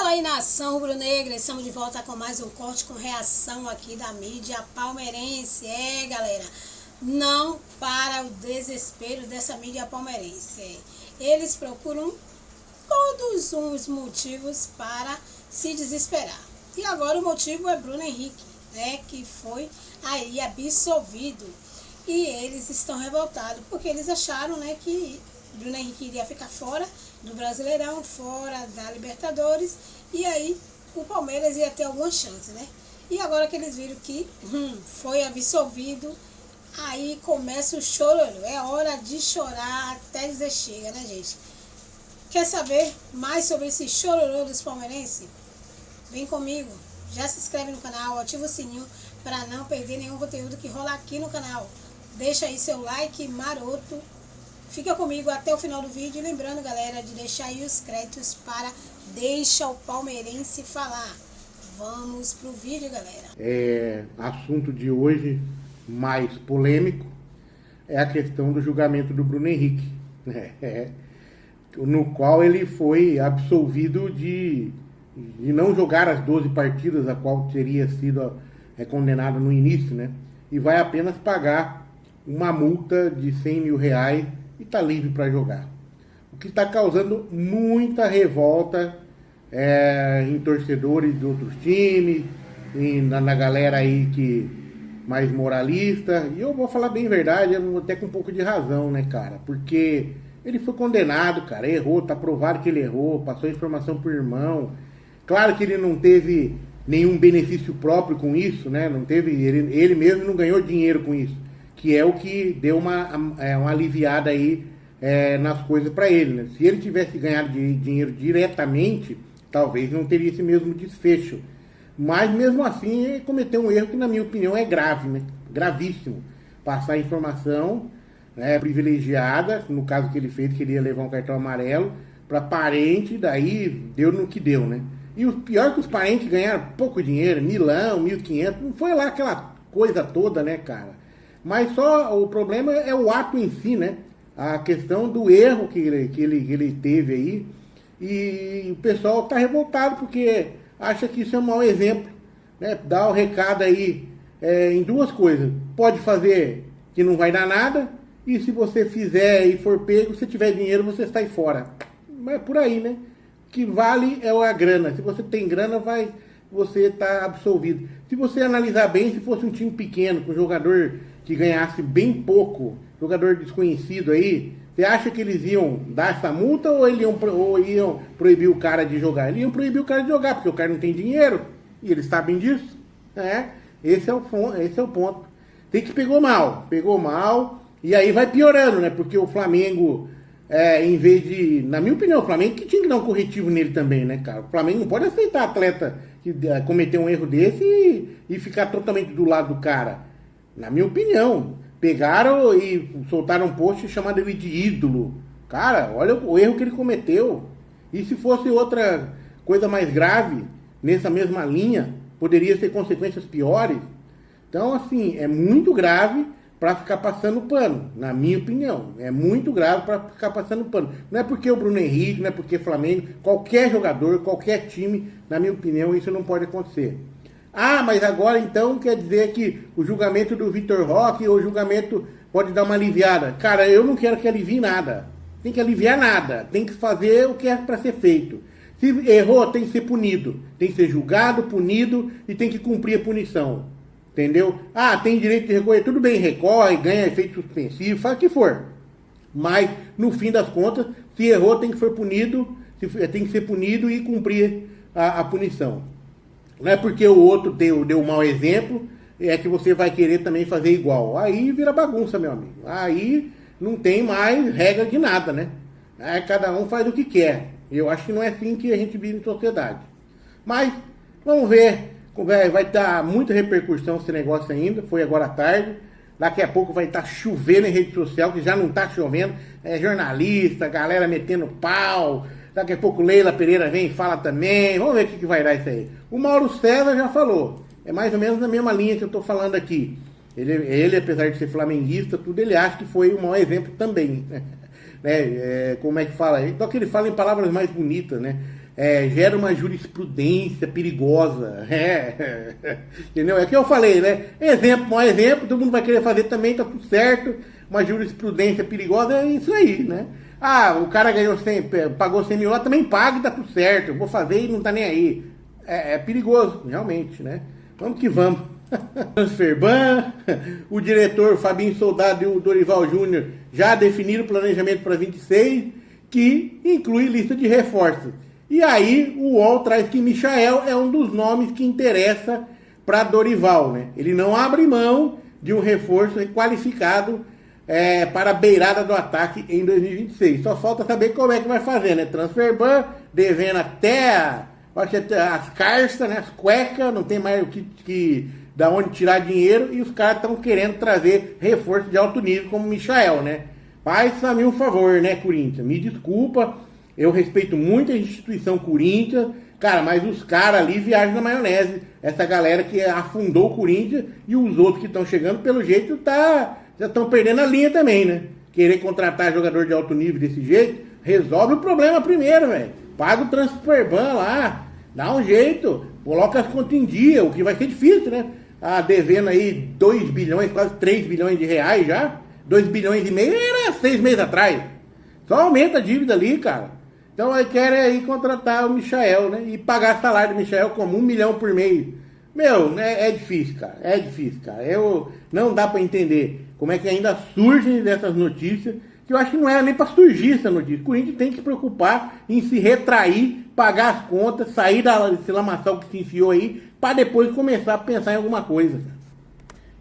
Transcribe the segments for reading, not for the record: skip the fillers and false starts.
Fala aí, nação rubro-negra, estamos de volta com mais um corte com reação aqui da mídia palmeirense. Galera, não para o desespero dessa mídia palmeirense. Eles procuram todos os motivos para se desesperar. E agora o motivo é Bruno Henrique, que foi aí absolvido. E eles estão revoltados, porque eles acharam, que Bruno Henrique iria ficar fora do Brasileirão, fora da Libertadores, e aí o Palmeiras ia ter alguma chance, E agora que eles viram que foi absolvido, aí começa o chororô. É hora de chorar até dizer chega, gente? Quer saber mais sobre esse chororô dos palmeirenses? Vem comigo, já se inscreve no canal, ativa o sininho para não perder nenhum conteúdo que rola aqui no canal. Deixa aí seu like maroto. Fica comigo até o final do vídeo. Lembrando, galera, de deixar aí os créditos para Deixa o Palmeirense Falar. Vamos pro vídeo, galera. Assunto de hoje mais polêmico é a questão do julgamento do Bruno Henrique, no qual ele foi absolvido de não jogar as 12 partidas a qual teria sido condenado no início, e vai apenas pagar uma multa de R$100 mil e está livre para jogar. O que está causando muita revolta em torcedores de outros times, na galera aí que mais moralista. E eu vou falar bem a verdade, até com um pouco de razão, cara? Porque ele foi condenado, cara, errou, tá provado que ele errou, passou a informação pro irmão. Claro que ele não teve nenhum benefício próprio com isso, não teve, ele mesmo não ganhou dinheiro com isso, que é o que deu uma aliviada aí nas coisas para ele, Se ele tivesse ganhado dinheiro diretamente, talvez não teria esse mesmo desfecho. Mas mesmo assim, ele cometeu um erro que, na minha opinião, é grave, gravíssimo. Passar informação privilegiada, no caso que ele fez, que ele ia levar um cartão amarelo, para parente, daí deu no que deu, E o pior é que os parentes ganharam pouco dinheiro, milão, 1.500, não foi lá aquela coisa toda, cara? Mas só o problema é o ato em si, A questão do erro que ele teve aí. E o pessoal está revoltado porque acha que isso é um mau exemplo, Dá o recado aí em duas coisas. Pode fazer que não vai dar nada, e se você fizer e for pego, se tiver dinheiro, você sai fora. Mas é por aí, O que vale é a grana. Se você tem grana, você está absolvido. Se você analisar bem, se fosse um time pequeno, com um jogador que ganhasse bem pouco, jogador desconhecido aí, você acha que eles iam dar essa multa ou iam proibir o cara de jogar? Eles iam proibir o cara de jogar, porque o cara não tem dinheiro, e eles sabem disso. Esse é o ponto. Tem que pegou mal, e aí vai piorando, Porque o Flamengo, em vez de, na minha opinião, o Flamengo que tinha que dar um corretivo nele também, cara? O Flamengo não pode aceitar atleta que cometer um erro desse e ficar totalmente do lado do cara. Na minha opinião, pegaram e soltaram um post chamando ele de ídolo. Cara, olha o erro que ele cometeu. E se fosse outra coisa mais grave, nessa mesma linha, poderia ter consequências piores. Então, assim, é muito grave para ficar passando pano, na minha opinião. É muito grave para ficar passando pano. Não é porque o Bruno Henrique, não é porque o Flamengo, qualquer jogador, qualquer time, na minha opinião, isso não pode acontecer. Mas agora então quer dizer que o julgamento do Vitor Roque ou o julgamento pode dar uma aliviada. Cara, eu não quero que alivie nada. Tem que aliviar nada. Tem que fazer o que é para ser feito. Se errou, tem que ser punido. Tem que ser julgado, punido e tem que cumprir a punição. Entendeu? Tem direito de recorrer. Tudo bem, recorre, ganha efeito suspensivo, faz o que for. Mas, no fim das contas, se errou, tem que ser punido, e cumprir a punição. Não é porque o outro deu um mau exemplo, que você vai querer também fazer igual. Aí vira bagunça, meu amigo. Aí não tem mais regra de nada, Aí cada um faz o que quer. Eu acho que não é assim que a gente vive em sociedade. Mas, vamos ver. Vai estar muita repercussão esse negócio ainda. Foi agora à tarde. Daqui a pouco vai estar chovendo em rede social, que já não está chovendo. Jornalista, galera metendo pau. Daqui a pouco Leila Pereira vem e fala também. Vamos ver o que vai dar isso aí. O Mauro César já falou. É mais ou menos na mesma linha que eu estou falando aqui. Ele, apesar de ser flamenguista, tudo, ele acha que foi um mau exemplo também. Como é que fala? Só que ele fala em palavras mais bonitas, gera uma jurisprudência perigosa. Entendeu? É o que eu falei, né? Exemplo, um exemplo, todo mundo vai querer fazer também, tá tudo certo. Uma jurisprudência perigosa é isso aí, né? Ah, o cara pagou 100 mil lá, também paga e tá tudo certo. Eu vou fazer e não tá nem aí. É perigoso, realmente, né? Vamos que vamos. Transferban, o diretor Fabinho Soldado e o Dorival Júnior já definiram o planejamento para 26, que inclui lista de reforços. E aí o UOL traz que Michael é um dos nomes que interessa para Dorival, né? Ele não abre mão de um reforço qualificado para a beirada do ataque em 2026. Só falta saber como é que vai fazer, né? Transferban, devendo até as carças, né? As cuecas, não tem mais da onde tirar dinheiro, e os caras estão querendo trazer reforço de alto nível como o Michael, né? Faz a mim um favor, né, Corinthians? Me desculpa, eu respeito muito a instituição Corinthians, cara, mas os caras ali viajam na maionese. Essa galera que afundou o Corinthians e os outros que estão chegando, pelo jeito, já estão perdendo a linha também, né? Querer contratar jogador de alto nível desse jeito, resolve o problema primeiro, velho. Paga o Transferban lá, dá um jeito, coloca as contas em dia, o que vai ser difícil, né? Devendo aí 2 bilhões, quase 3 bilhões de reais já. 2 bilhões e meio era 6 meses atrás. Só aumenta a dívida ali, cara. Então aí querem aí contratar o Michael, né? E pagar salário do Michael como 1 milhão por mês. Meu, é difícil, cara. É difícil, cara. Não dá pra entender como é que ainda surgem dessas notícias, que eu acho que não era nem pra surgir essa notícia. O Corinthians tem que se preocupar em se retrair, pagar as contas, sair desse lamaçal que se enfiou aí, para depois começar a pensar em alguma coisa.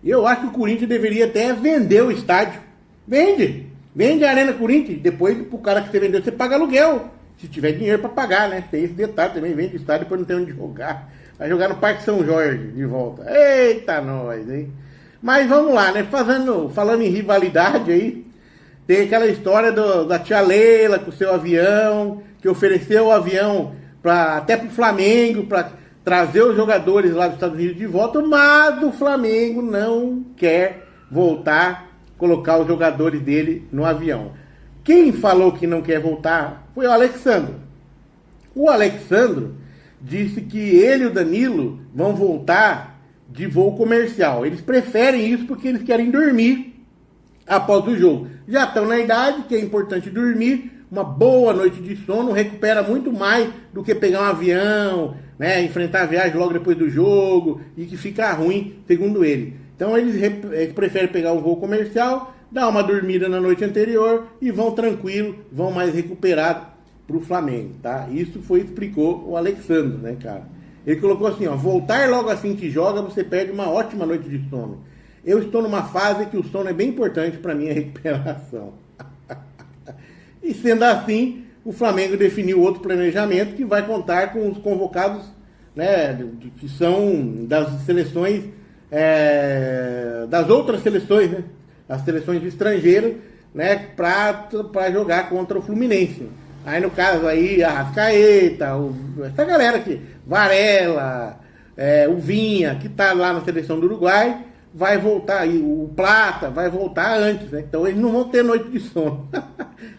Eu acho que o Corinthians deveria até vender o estádio. Vende a Arena Corinthians. Depois, pro cara que você vendeu, você paga aluguel. Se tiver dinheiro para pagar, né? Tem esse detalhe também. Vende o estádio, depois não tem onde jogar. Vai jogar no Parque São Jorge de volta. Eita, nós, hein? Mas vamos lá, né? Falando em rivalidade aí, tem aquela história da tia Leila com o seu avião, que ofereceu o avião até pro Flamengo, para trazer os jogadores lá dos Estados Unidos de volta, mas o Flamengo não quer voltar, colocar os jogadores dele no avião. Quem falou que não quer voltar foi o Alexandro. O Alexandro disse que ele e o Danilo vão voltar de voo comercial. Eles preferem isso porque eles querem dormir após o jogo. Já estão na idade que é importante dormir. Uma boa noite de sono recupera muito mais do que pegar um avião, né, enfrentar a viagem logo depois do jogo, e que fica ruim, segundo ele. Então eles preferem pegar o voo comercial, dar uma dormida na noite anterior e vão tranquilo, vão mais recuperados para o Flamengo, tá? Isso explicou o Alexandre, né, cara? Ele colocou assim, ó: voltar logo assim que joga, você perde uma ótima noite de sono. Eu estou numa fase que o sono é bem importante para minha recuperação. E sendo assim, o Flamengo definiu outro planejamento que vai contar com os convocados, né, que são das seleções, das outras seleções, né, as seleções estrangeiras, né, para jogar contra o Fluminense. Aí no caso aí, a Arrascaeta, essa galera aqui, Varela, o Vinha, que está lá na seleção do Uruguai, vai voltar aí, o Plata vai voltar antes, né? Então eles não vão ter noite de sono,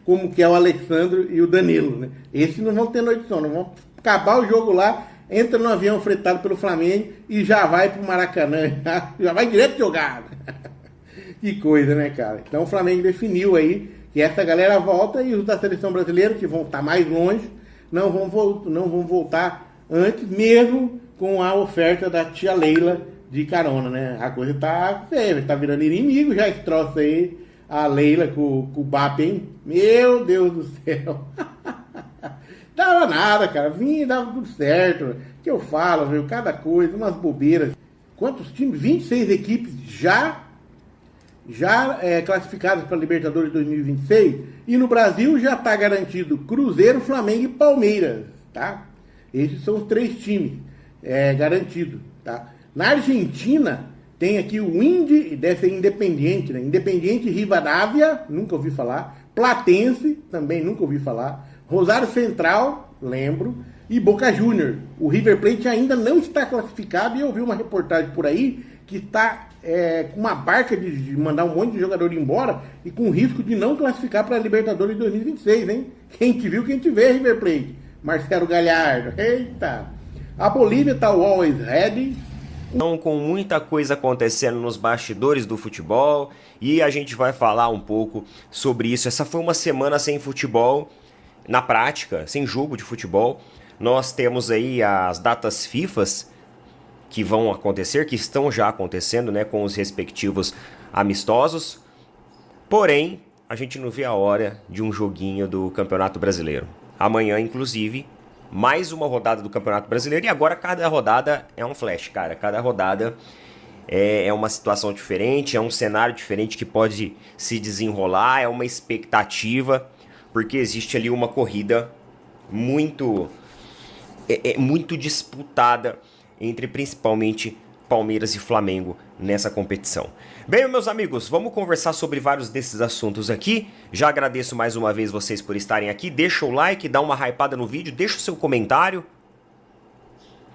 como que é o Alexandre e o Danilo, né? Esses não vão ter noite de sono, vão acabar o jogo lá, entra no avião fretado pelo Flamengo e já vai pro Maracanã, já vai direto jogar. Que coisa, né, cara? Então o Flamengo definiu aí que essa galera volta, e os da seleção brasileira, que vão estar mais longe, não vão voltar antes, mesmo com a oferta da tia Leila de carona, né? A coisa tá feia, tá virando inimigo já esse troço aí, a Leila com o BAP, hein? Meu Deus do céu. Dava nada, cara, vinha e dava tudo certo. Que eu falo, viu? Cada coisa, umas bobeiras. Quantos times? 26 equipes já classificadas para a Libertadores 2026, e no Brasil já está garantido Cruzeiro, Flamengo e Palmeiras, tá? Esses são os 3 times garantidos, tá? Na Argentina tem aqui o Indy, deve ser Independiente, né? Independiente Rivadavia, nunca ouvi falar. Platense, também nunca ouvi falar. Rosário Central, lembro. E Boca Juniors. O River Plate ainda não está classificado, e eu vi uma reportagem por aí que está com uma barca de mandar um monte de jogador embora e com risco de não classificar para a Libertadores 2026, hein? Quem te viu, quem te vê, River Plate. Marcelo Galhardo. Eita! A Bolívia tá always ready. Então, com muita coisa acontecendo nos bastidores do futebol, e a gente vai falar um pouco sobre isso. Essa foi uma semana sem futebol, na prática, sem jogo de futebol. Nós temos aí as datas FIFAs que vão acontecer, que estão já acontecendo, né, com os respectivos amistosos. Porém, a gente não vê a hora de um joguinho do Campeonato Brasileiro. Amanhã, inclusive, mais uma rodada do Campeonato Brasileiro, e agora cada rodada é um flash, cara. Cada rodada é uma situação diferente, é um cenário diferente que pode se desenrolar, é uma expectativa, porque existe ali uma corrida muito disputada entre principalmente Palmeiras e Flamengo nessa competição. Bem, meus amigos, vamos conversar sobre vários desses assuntos aqui. Já agradeço mais uma vez vocês por estarem aqui. Deixa o like, dá uma hypada no vídeo, deixa o seu comentário,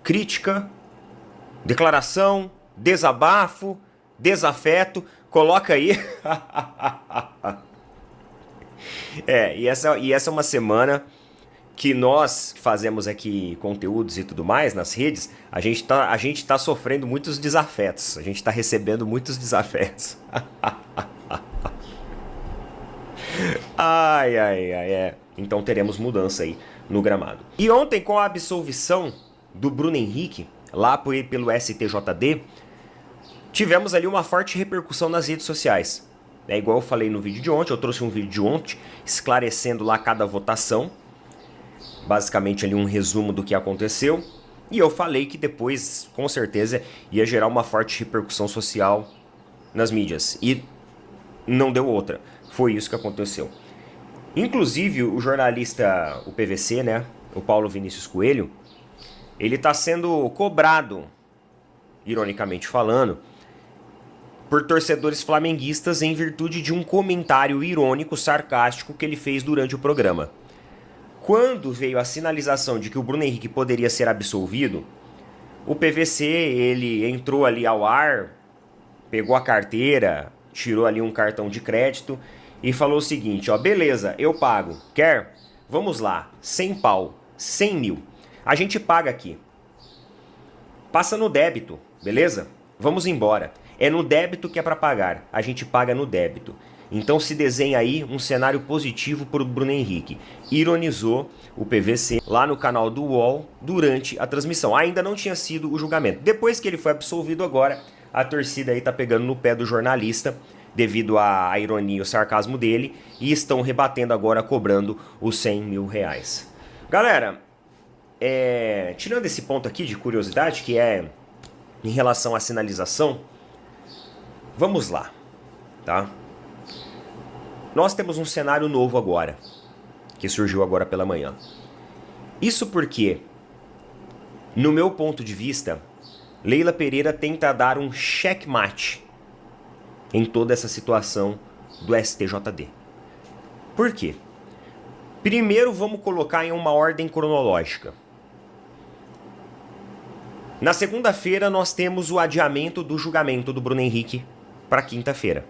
crítica, declaração, desabafo, desafeto, coloca aí. E essa é uma semana que nós fazemos aqui conteúdos e tudo mais nas redes, a gente tá sofrendo muitos desafetos, a gente tá recebendo muitos desafetos. Então teremos mudança aí no gramado. E ontem, com a absolvição do Bruno Henrique, lá pelo STJD, tivemos ali uma forte repercussão nas redes sociais. É igual eu falei no vídeo de ontem, eu trouxe um vídeo de ontem esclarecendo lá cada votação, basicamente ali um resumo do que aconteceu, e eu falei que depois, com certeza, ia gerar uma forte repercussão social nas mídias, e não deu outra, foi isso que aconteceu. Inclusive, o jornalista, o PVC, né, o Paulo Vinícius Coelho, ele está sendo cobrado, ironicamente falando, por torcedores flamenguistas em virtude de um comentário irônico, sarcástico que ele fez durante o programa. Quando veio a sinalização de que o Bruno Henrique poderia ser absolvido, o PVC, ele entrou ali ao ar, pegou a carteira, tirou ali um cartão de crédito e falou o seguinte, ó, beleza, eu pago, quer? Vamos lá, 100 pau, 100 mil, a gente paga aqui. Passa no débito, beleza? Vamos embora. É no débito que é para pagar, a gente paga no débito. Então se desenha aí um cenário positivo para o Bruno Henrique. Ironizou o PVC lá no canal do UOL durante a transmissão. Ainda não tinha sido o julgamento. Depois que ele foi absolvido agora, a torcida aí tá pegando no pé do jornalista devido à ironia e o sarcasmo dele e estão rebatendo agora, cobrando os 100 mil reais. Galera, tirando esse ponto aqui de curiosidade, que é em relação à sinalização, vamos lá, tá? Nós temos um cenário novo agora, que surgiu agora pela manhã. Isso porque, no meu ponto de vista, Leila Pereira tenta dar um checkmate em toda essa situação do STJD. Por quê? Primeiro vamos colocar em uma ordem cronológica. Na segunda-feira nós temos o adiamento do julgamento do Bruno Henrique para quinta-feira.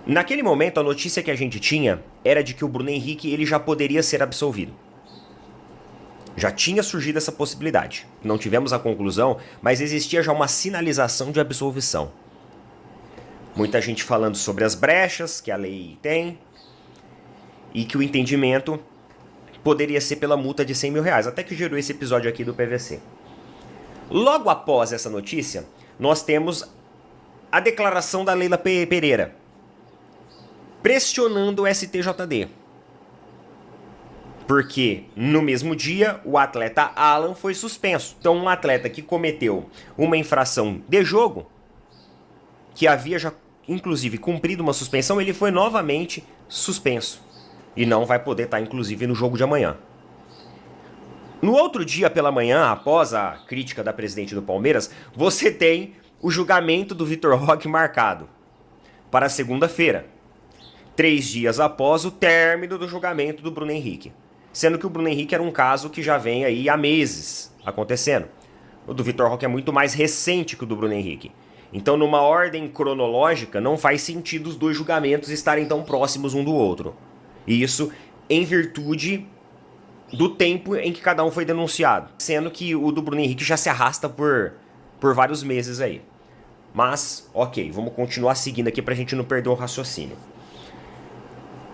Naquele momento, a notícia que a gente tinha era de que o Bruno Henrique ele já poderia ser absolvido. Já tinha surgido essa possibilidade. Não tivemos a conclusão, mas existia já uma sinalização de absolvição. Muita gente falando sobre as brechas que a lei tem e que o entendimento poderia ser pela multa de 100 mil reais, até que gerou esse episódio aqui do PVC. Logo após essa notícia, nós temos a declaração da Leila Pereira, pressionando o STJD. Porque no mesmo dia o atleta Alan foi suspenso. Então um atleta que cometeu uma infração de jogo, que havia já inclusive cumprido uma suspensão, ele foi novamente suspenso. E não vai poder estar inclusive no jogo de amanhã. No outro dia pela manhã, após a crítica da presidente do Palmeiras, você tem o julgamento do Vitor Roque marcado para segunda-feira, 3 dias após o término do julgamento do Bruno Henrique. Sendo que o Bruno Henrique era um caso que já vem aí há meses acontecendo. O do Vitor Roque é muito mais recente que o do Bruno Henrique. Então, numa ordem cronológica, não faz sentido os dois julgamentos estarem tão próximos um do outro. E isso em virtude do tempo em que cada um foi denunciado. Sendo que o do Bruno Henrique já se arrasta por vários meses aí. Mas, ok, vamos continuar seguindo aqui pra gente não perder o raciocínio.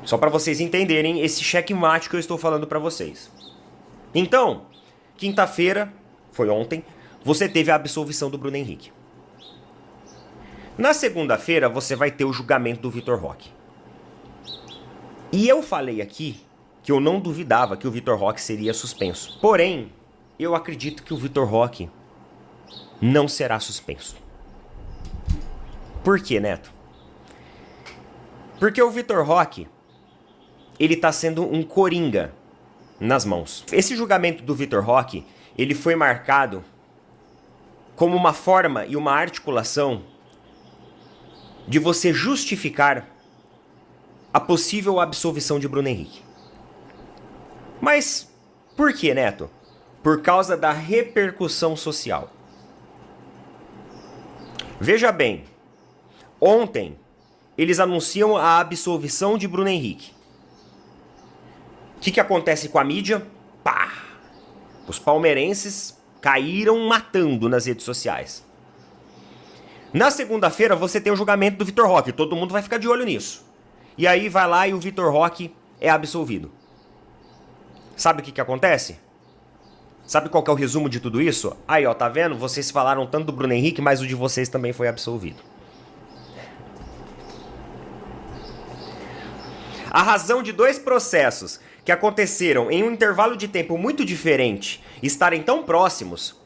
Só pra vocês entenderem esse checkmate que eu estou falando pra vocês. Então, quinta-feira, foi ontem, você teve a absolvição do Bruno Henrique. Na segunda-feira, você vai ter o julgamento do Vitor Roque. E eu falei aqui que eu não duvidava que o Vitor Roque seria suspenso. Porém, eu acredito que o Vitor Roque não será suspenso. Por quê, Neto? Porque o Vitor Roque, ele tá sendo um coringa nas mãos. Esse julgamento do Vitor Roque, ele foi marcado como uma forma e uma articulação de você justificar a possível absolvição de Bruno Henrique. Mas por que, Neto? Por causa da repercussão social. Veja bem, ontem eles anunciam a absolvição de Bruno Henrique. O que acontece com a mídia? Pá! Os palmeirenses caíram matando nas redes sociais. Na segunda-feira você tem o julgamento do Vitor Roque. Todo mundo vai ficar de olho nisso. E aí vai lá e o Vitor Roque é absolvido. Sabe o que acontece? Sabe qual que é o resumo de tudo isso? Aí, ó, tá vendo? Vocês falaram tanto do Bruno Henrique, mas o de vocês também foi absolvido. A razão de dois processos que aconteceram em um intervalo de tempo muito diferente estarem tão próximos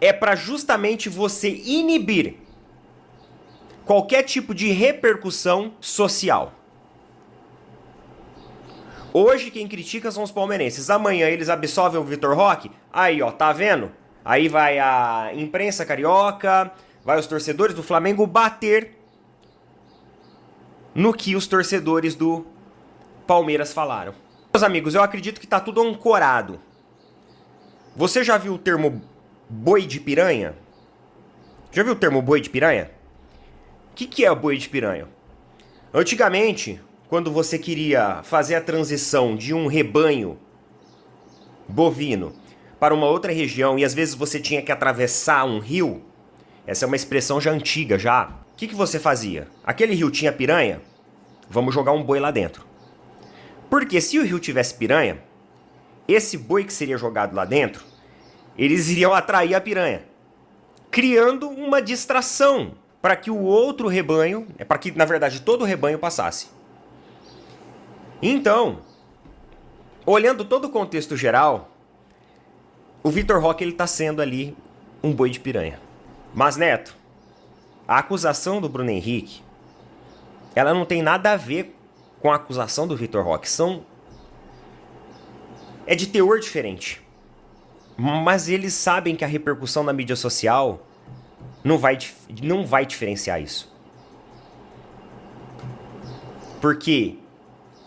é para justamente você inibir qualquer tipo de repercussão social. Hoje quem critica são os palmeirenses. Amanhã eles absolvem o Vitor Roque. Aí, ó, tá vendo? Aí vai a imprensa carioca, vai os torcedores do Flamengo bater no que os torcedores do Palmeiras falaram. Meus amigos, eu acredito que tá tudo ancorado. Você já viu o termo boi de piranha? Já viu o termo boi de piranha? O que é o boi de piranha? Antigamente, quando você queria fazer a transição de um rebanho bovino para uma outra região e às vezes você tinha que atravessar um rio, essa é uma expressão já antiga já. O que você fazia? Aquele rio tinha piranha? Vamos jogar um boi lá dentro. Porque se o rio tivesse piranha, esse boi que seria jogado lá dentro, eles iriam atrair a piranha, criando uma distração para que o outro rebanho, para que na verdade todo o rebanho passasse. Então, olhando todo o contexto geral, o Vitor Roque ele tá sendo ali um boi de piranha. Mas, Neto, a acusação do Bruno Henrique, ela não tem nada a ver com a acusação do Vitor Roque. É de teor diferente. Mas eles sabem que a repercussão na mídia social não vai diferenciar isso. Porque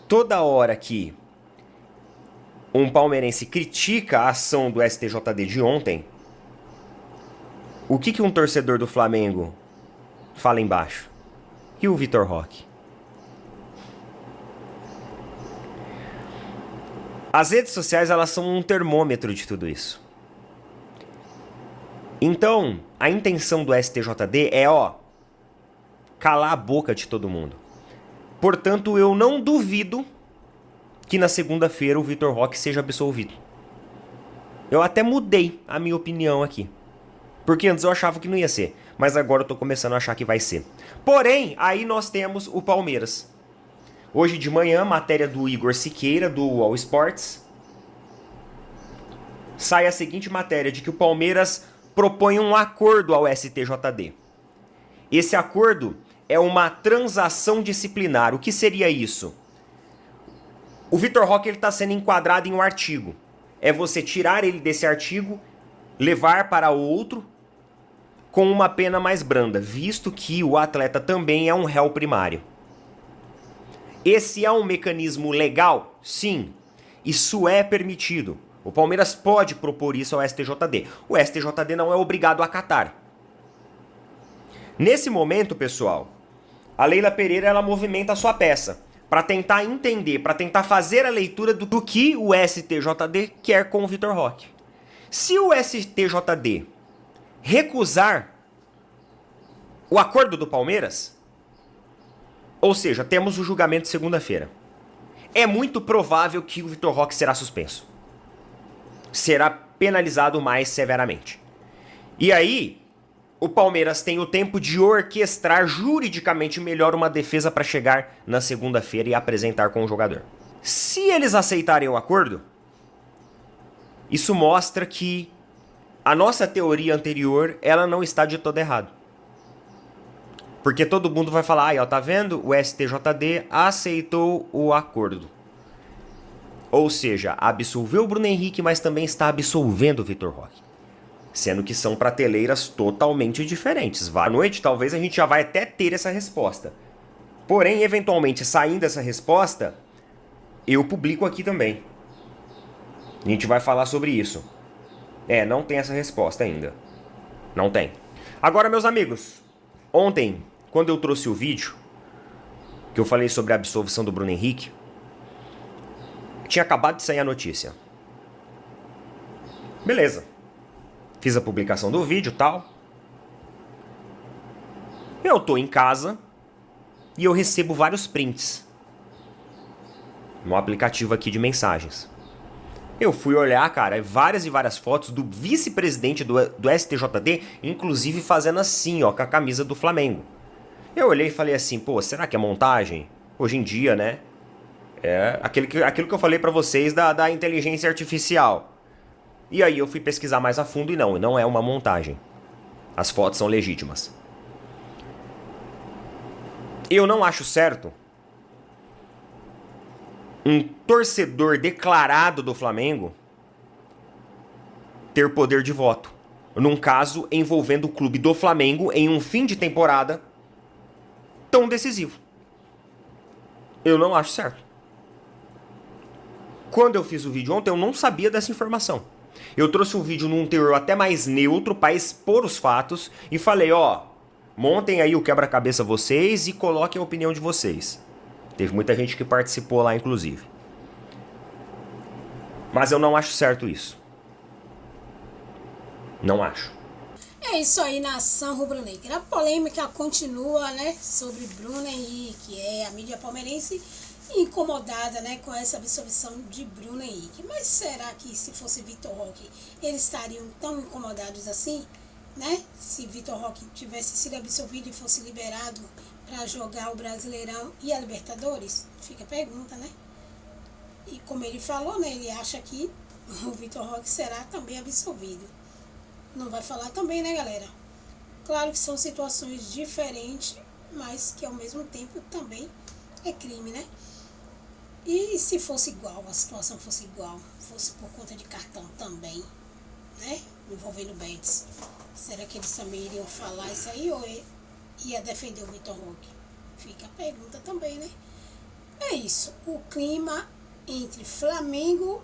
toda hora que um palmeirense critica a ação do STJD de ontem, o que um torcedor do Flamengo fala embaixo? E o Vitor Roque? As redes sociais, elas são um termômetro de tudo isso. Então, a intenção do STJD é, calar a boca de todo mundo. Portanto, eu não duvido que na segunda-feira o Vitor Roque seja absolvido. Eu até mudei a minha opinião aqui. Porque antes eu achava que não ia ser. Mas agora eu tô começando a achar que vai ser. Porém, aí nós temos o Palmeiras. Hoje de manhã, matéria do Igor Siqueira, do All Sports. Sai a seguinte matéria, de que o Palmeiras propõe um acordo ao STJD. Esse acordo é uma transação disciplinar. O que seria isso? O Vitor Roque está sendo enquadrado em um artigo. É você tirar ele desse artigo, levar para outro com uma pena mais branda, visto que o atleta também é um réu primário. Esse é um mecanismo legal? Sim. Isso é permitido. O Palmeiras pode propor isso ao STJD. O STJD não é obrigado a acatar. Nesse momento, pessoal, a Leila Pereira ela movimenta a sua peça. para tentar entender, para tentar fazer a leitura do que o STJD quer com o Vitor Roque. Se o STJD recusar o acordo do Palmeiras, ou seja, temos o julgamento segunda-feira, é muito provável que o Vitor Roque será suspenso. Será penalizado mais severamente. E aí, o Palmeiras tem o tempo de orquestrar juridicamente melhor uma defesa para chegar na segunda-feira e apresentar com o jogador. Se eles aceitarem o acordo, isso mostra que a nossa teoria anterior, ela não está de todo errado. Porque todo mundo vai falar, aí ó, tá vendo? O STJD aceitou o acordo. Ou seja, absolveu o Bruno Henrique, mas também está absolvendo o Vitor Roque. Sendo que são prateleiras totalmente diferentes. À noite, talvez a gente já vai até ter essa resposta. Porém, eventualmente, saindo essa resposta, eu publico aqui também. A gente vai falar sobre isso. Não tem essa resposta ainda. Não tem. Agora, meus amigos, ontem, quando eu trouxe o vídeo, que eu falei sobre a absolvição do Bruno Henrique, tinha acabado de sair a notícia. Beleza. Fiz a publicação do vídeo e tal. Eu tô em casa e eu recebo vários prints no aplicativo aqui de mensagens. Eu fui olhar, cara, várias e várias fotos do vice-presidente do STJD, inclusive fazendo assim, ó, com a camisa do Flamengo. Eu olhei e falei assim, pô, será que é montagem? Hoje em dia, né? É aquilo que eu falei pra vocês da inteligência artificial. E aí eu fui pesquisar mais a fundo e não é uma montagem. As fotos são legítimas. Eu não acho certo um torcedor declarado do Flamengo ter poder de voto, num caso envolvendo o clube do Flamengo em um fim de temporada tão decisivo. Eu não acho certo. Quando eu fiz o vídeo ontem, eu não sabia dessa informação. Eu trouxe um vídeo num teor até mais neutro para expor os fatos e falei, ó, montem aí o quebra-cabeça vocês e coloquem a opinião de vocês. Teve muita gente que participou lá, inclusive. Mas eu não acho certo isso. Não acho. É isso aí, nação rubro-negra. A polêmica continua, né, sobre Bruno Henrique. A mídia palmeirense incomodada, né, com essa absolvição de Bruno Henrique. Mas será que se fosse Vitor Roque, eles estariam tão incomodados assim, né? Se Vitor Roque tivesse sido absolvido e fosse liberado para jogar o Brasileirão e a Libertadores? Fica a pergunta, né? E como ele falou, né, ele acha que o Vitor Roque será também absolvido. Não vai falar também, né, galera? Claro que são situações diferentes, mas que ao mesmo tempo também é crime, né? E se fosse igual, a situação fosse igual, fosse por conta de cartão também, né? Envolvendo bets. Será que eles também iriam falar isso aí ou ia defender o Vitor Roque? Fica a pergunta também, né? É isso. O clima entre Flamengo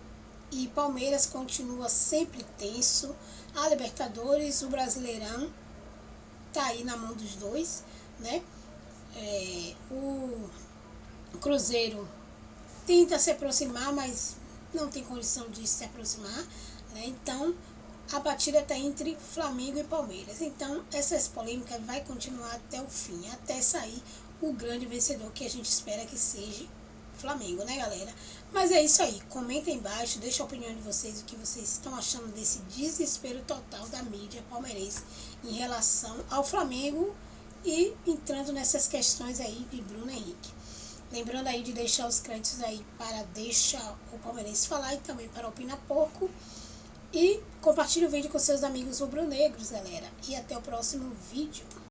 e Palmeiras continua sempre tenso. A Libertadores, o Brasileirão, tá aí na mão dos dois, né? O Cruzeiro tenta se aproximar, mas não tem condição de se aproximar, né? Então, a batida está entre Flamengo e Palmeiras. Então, essas polêmicas vai continuar até o fim, até sair o grande vencedor que a gente espera que seja Flamengo, né, galera? Mas é isso aí. Comenta aí embaixo, deixa a opinião de vocês, o que vocês estão achando desse desespero total da mídia palmeirense em relação ao Flamengo e entrando nessas questões aí de Bruno Henrique. Lembrando aí de deixar os créditos aí para deixar o palmeirense falar e também para opinar pouco. E compartilhe o vídeo com seus amigos rubro-negros, galera. E até o próximo vídeo.